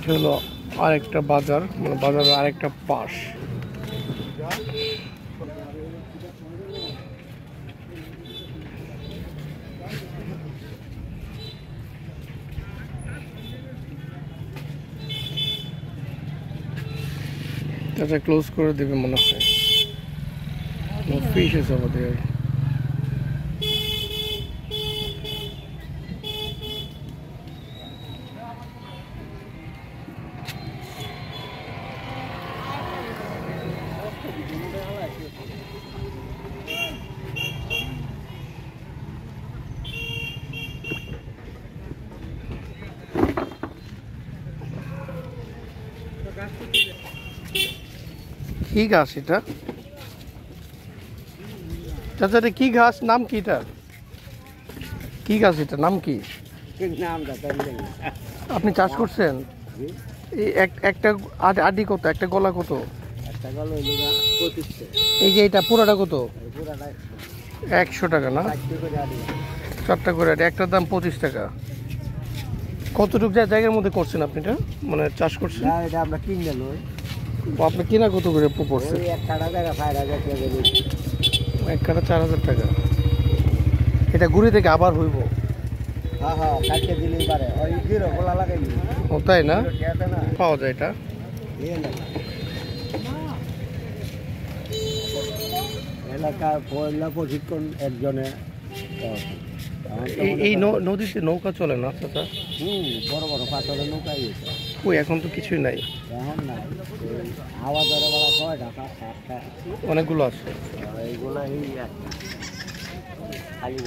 এটা হলো আরেকটা বাজার, মানে বাজারের আরেকটা পাশ। চাচা ক্লোজ করে দেবে মনে হয়, ফিশ আছে আমাদের। কি গাছ এটা চাচা? এটা কি গাছ, নাম কি এটা? কি গাছ এটা, নাম কি? আপনি চাষ করছেন? এই একটা আডি কত, একটা গলা কত? এই যে এটা পুরাটা কত? 100 টাকা না? 4টা করে আডি, একটার দাম 25 টাকা। কতটুকু জায়গার মধ্যে করছেন আপনি এটা, মানে চাষ করছেন? আমরা কিনে লই। আপনি কিনা কত করে পড়ছে? এক কাটা জায়গা 4,000 টাকা। এক কাটা 4,000 টাকা। এটা গুড়ি থেকে আবার হইব? হ্যাঁ হ্যাঁ, কাটতে দিলেই পারে। ওই জিরো গোলা লাগাইলি। ও তাই না? পাওয়া যায় এটা? এলাকার পয়লা প্রশিক্ষণ একজনে। এই নদীতে নৌকা চলে না চাচা? বড় বড় পাথরের নৌকা গেছে। ওই এখন তো কিছুই নাই। এখন নাই, আওয়াজ ধরে বেলা 6টা 7টা অনেকগুলো আছে। এইগুলো এই খালি